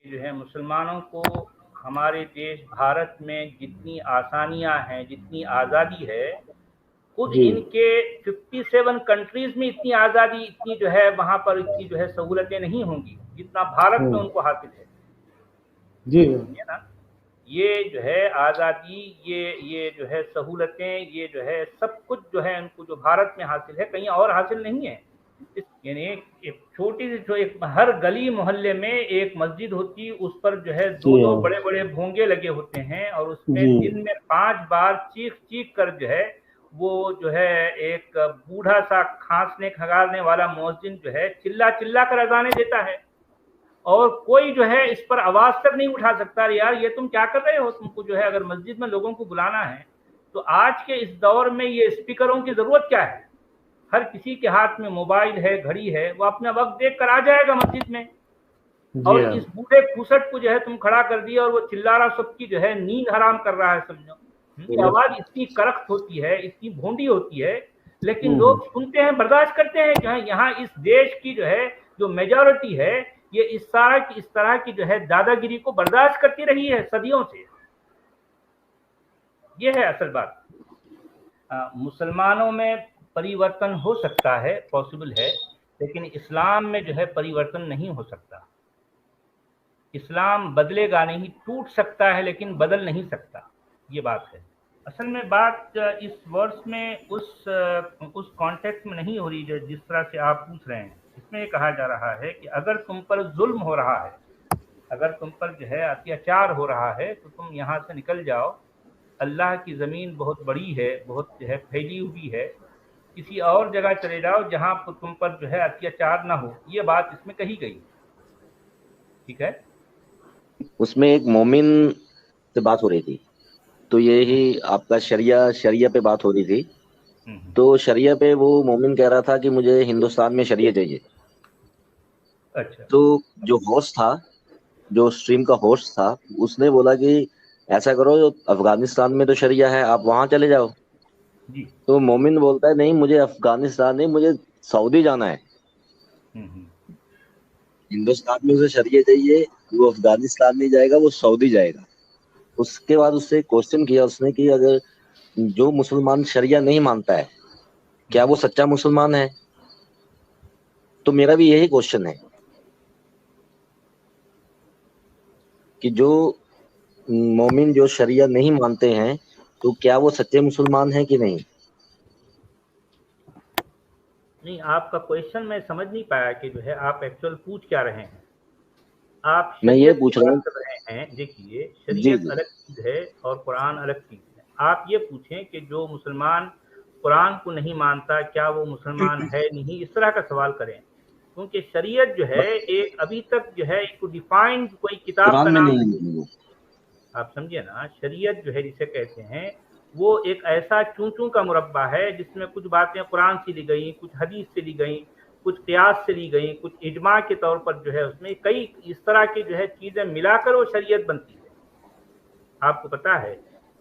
जो है मुसलमानों को हमारे देश भारत में जितनी आसानियां हैं, जितनी आज़ादी है, खुद जी इनके 57 कंट्रीज में इतनी आज़ादी, इतनी जो है वहां पर इतनी जो है सहूलतें नहीं होंगी जितना भारत में उनको हासिल है। जी समझे ना? ये जो है आज़ादी, ये जो है सहूलतें, ये जो है सब कुछ जो है उनको जो भारत में हासिल है कहीं और हासिल नहीं है। यानी एक छोटी सी जो एक हर गली मोहल्ले में एक मस्जिद होती, उस पर जो है जी दो दो बड़े बड़े भोंगे लगे होते हैं और उसमें जी दिन में 5 बार चीख चीख कर जो है वो जो है एक बूढ़ा सा खांसने खंगालने वाला मुअज्जिन जो है चिल्ला चिल्ला कर अजाने देता है और कोई जो है इस पर आवाज तक नहीं उठा सकता। यार ये तुम क्या कर रहे हो? तुमको जो है अगर मस्जिद में लोगों को बुलाना है तो आज के इस दौर में ये स्पीकरों की जरूरत क्या है? हर किसी के हाथ में मोबाइल है, घड़ी है, वो अपना वक्त देख कर आ जाएगा मस्जिद में। जी और इस बूढ़े फूसट को जो है तुम खड़ा कर दिया और वो चिल्ला रहा, सबकी जो है नींद हराम कर रहा है, समझो। ये आवाज इतनी करख्त होती है, इतनी भोंडी होती है, लेकिन लोग सुनते हैं, बर्दाश्त करते हैं। जहाँ यहाँ इस देश की जो है जो मेजोरिटी है, ये इस तरह की जो है दादागिरी को बर्दाश्त करती रही है सदियों से। ये है असल बात। मुसलमानों में परिवर्तन हो सकता है, पॉसिबल है, लेकिन इस्लाम में जो है परिवर्तन नहीं हो सकता। इस्लाम बदलेगा नहीं, टूट सकता है लेकिन बदल नहीं सकता। ये बात है। असल में बात इस वर्ष में उस कॉन्टेक्स्ट में नहीं हो रही जो जिस तरह से आप पूछ रहे हैं। इसमें ये कहा जा रहा है कि अगर तुम पर जुल्म हो रहा है, अगर तुम पर जो है अत्याचार हो रहा है, तो तुम यहाँ से निकल जाओ। अल्लाह की ज़मीन बहुत बड़ी है, बहुत जो है फैली हुई है, किसी और जगह चले जाओ जहाँ पर तुम पर जो है अत्याचार ना हो। ये बात इसमें कही गई। ठीक है। उसमें एक मोमिन से बात हो रही थी, तो यही आपका शरिया शरिया पे बात हो रही थी। हम्म। तो शरिया पे वो मोमिन कह रहा था कि मुझे हिंदुस्तान में शरिया चाहिए। अच्छा। तो जो होस्ट था, जो स्ट्रीम का होस्ट था, उसने बोला कि ऐसा करो, अफगानिस्तान में तो शरिया है, आप वहां चले जाओ। जी। तो मोमिन बोलता है नहीं, मुझे अफगानिस्तान नहीं, मुझे सऊदी जाना है। हम्म। हिंदुस्तान में उसे शरिया चाहिए, वो अफगानिस्तान नहीं जाएगा, वो सऊदी जाएगा। उसके बाद उससे क्वेश्चन किया उसने कि अगर जो मुसलमान शरिया नहीं मानता है, क्या वो सच्चा मुसलमान है? तो मेरा भी यही क्वेश्चन है कि जो मोमिन जो शरिया नहीं मानते हैं, तो क्या वो सच्चे मुसलमान हैं कि नहीं? नहीं, आपका क्वेश्चन मैं समझ नहीं पाया कि जो है आप एक्चुअल पूछ क्या रहे हैं। आप मैं ये शरीयत की पूछ रहा बात हूँ। कर रहे हैं। देखिए, जी शरीयत जी। अलग चीज़ है और कुरान अलग चीज़ है। आप ये पूछें कि जो मुसलमान कुरान को नहीं मानता, क्या वो मुसलमान है नहीं, इस तरह का सवाल करें। क्योंकि शरीयत जो है एक अभी तक जो है एक डिफाइंड कोई किताब का कुरान में नाम नहीं नहीं। है वो। आप समझिए ना, शरीयत जो है जिसे कहते हैं, वो एक ऐसा चूं चूं का मुरब्बा है जिसमें कुछ बातें कुरान से ली गई, कुछ हदीस से ली गई, कुछ कियास से ली गई, कुछ इजमा के तौर पर जो है उसमें कई इस तरह की जो है चीजें मिलाकर वो शरीयत बनती है। आपको पता है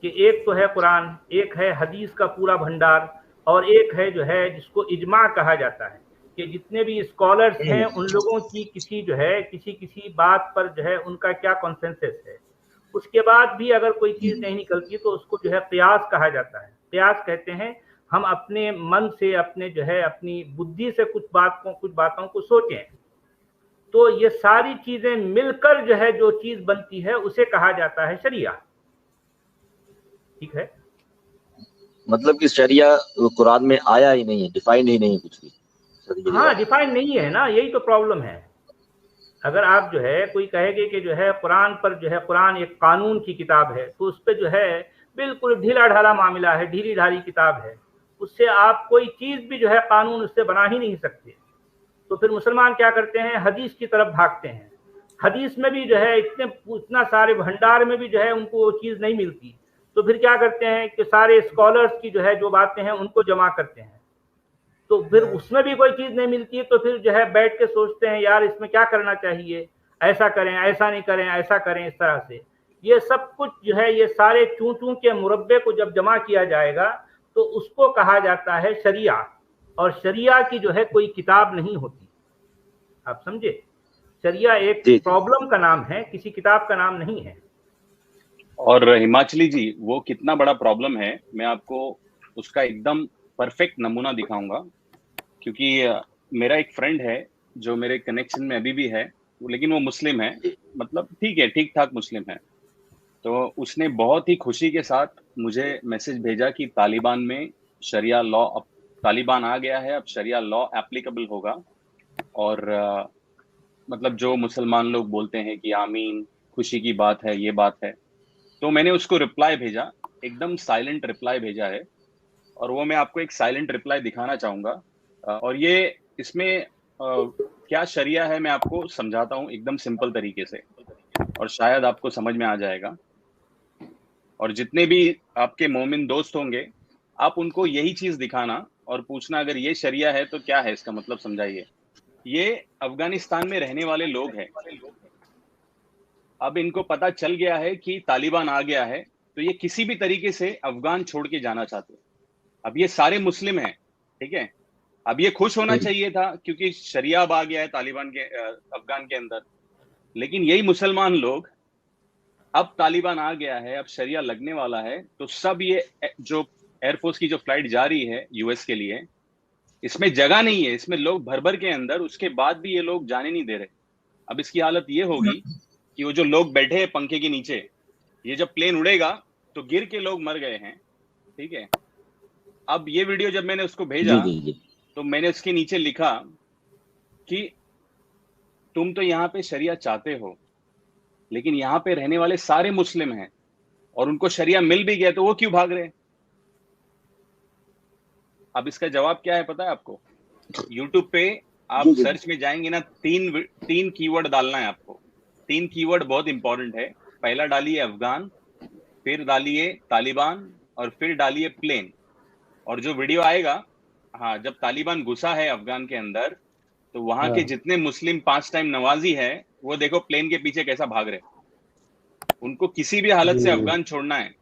कि एक तो है कुरान, एक है हदीस का पूरा भंडार, और एक है जो है जिसको इजमा कहा जाता है कि जितने भी स्कॉलर्स हैं उन लोगों की किसी जो है किसी किसी बात पर जो है उनका क्या कॉन्सेंसस है। उसके बाद भी अगर कोई चीज नहीं निकलती तो उसको जो है कयास कहा जाता है। कयास कहते हैं हम अपने मन से, अपने जो है अपनी बुद्धि से कुछ बातों को सोचें। तो ये सारी चीजें मिलकर जो है जो चीज बनती है उसे कहा जाता है शरिया। ठीक है। मतलब कि शरिया कुरान में आया ही नहीं है, डिफाइंड ही नहीं है कुछ भी शरिया के हाँ, बारे डिफाइन नहीं है ना, यही तो प्रॉब्लम है। अगर आप जो है कोई कहेंगे कि जो है कुरान पर जो है कुरान एक कानून की किताब है, तो उस पर जो है बिल्कुल ढीला ढाला मामला है, ढीली ढाली किताब है, उससे आप कोई चीज भी जो है कानून उससे बना ही नहीं सकते। तो फिर मुसलमान क्या करते हैं, हदीस की तरफ भागते हैं। हदीस में भी जो है इतना सारे भंडार में भी जो है उनको वो चीज नहीं मिलती। तो फिर क्या करते हैं कि सारे स्कॉलर्स की जो है जो बातें हैं उनको जमा करते हैं। तो फिर उसमें भी कोई चीज नहीं मिलती है, तो फिर जो है बैठ के सोचते हैं यार इसमें क्या करना चाहिए, ऐसा करें, ऐसा नहीं करें, ऐसा करें, इस तरह से। ये सब कुछ जो है ये सारे चूं चूं के मुरब्बे को जब जमा किया जाएगा तो उसको कहा जाता है शरिया। और शरिया की जो है कोई किताब नहीं होती। आप समझे? शरिया एक जी। प्रॉब्लम का नाम है, किसी किताब का नाम नहीं है। और हिमाचली जी, वो कितना बड़ा प्रॉब्लम है मैं आपको उसका एकदम परफेक्ट नमूना दिखाऊंगा, क्योंकि मेरा एक फ्रेंड है जो मेरे कनेक्शन में अभी भी है, लेकिन वो मुस्लिम है, मतलब ठीक है, ठीक ठाक मुस्लिम है। तो उसने बहुत ही खुशी के साथ मुझे मैसेज भेजा कि तालिबान में शरिया लॉ, अब तालिबान आ गया है, अब शरिया लॉ एप्लीकेबल होगा, और मतलब जो मुसलमान लोग बोलते हैं कि आमीन, खुशी की बात है, ये बात है। तो मैंने उसको रिप्लाई भेजा, एकदम साइलेंट रिप्लाई भेजा है, और वो मैं आपको एक साइलेंट रिप्लाई दिखाना चाहूंगा। और ये इसमें क्या शरिया है मैं आपको समझाता हूँ एकदम सिंपल तरीके से, और शायद आपको समझ में आ जाएगा। और जितने भी आपके मोमिन दोस्त होंगे, आप उनको यही चीज दिखाना और पूछना अगर ये शरिया है तो क्या है इसका मतलब, समझाइए। ये अफगानिस्तान में रहने वाले लोग हैं, अब इनको पता चल गया है कि तालिबान आ गया है, तो ये किसी भी तरीके से अफगान छोड़ के जाना चाहते हैं। अब ये सारे मुस्लिम हैं, ठीक है, अब ये खुश होना चाहिए था क्योंकि शरिया अब आ गया है तालिबान के अफगान के अंदर, लेकिन यही मुसलमान लोग, अब तालिबान आ गया है, अब शरिया लगने वाला है, तो सब ये जो एयरफोर्स की जो फ्लाइट जा रही है यूएस के लिए, इसमें जगह नहीं है, इसमें लोग भर भर के अंदर, उसके बाद भी ये लोग जाने नहीं दे रहे। अब इसकी हालत ये होगी कि वो जो लोग बैठे हैं पंखे के नीचे, ये जब प्लेन उड़ेगा तो गिर के लोग मर गए हैं, ठीक है। अब ये वीडियो जब मैंने उसको भेजा तो मैंने उसके नीचे लिखा कि तुम तो यहाँ पे शरिया चाहते हो, लेकिन यहाँ पे रहने वाले सारे मुस्लिम हैं और उनको शरिया मिल भी गया, तो वो क्यों भाग रहे? अब इसका जवाब क्या है पता है आपको? YouTube पे आप सर्च में जाएंगे ना, तीन कीवर्ड डालना है आपको। 3 कीवर्ड बहुत इंपॉर्टेंट है। पहला डालिए अफगान, फिर डालिए तालिबान, और फिर डालिए प्लेन। और जो वीडियो आएगा, हाँ, जब तालिबान घुसा है अफगान के अंदर, तो वहां के जितने मुस्लिम 5 टाइम नवाजी है, वो देखो प्लेन के पीछे कैसा भाग रहे। उनको किसी भी हालत से अफगान छोड़ना है,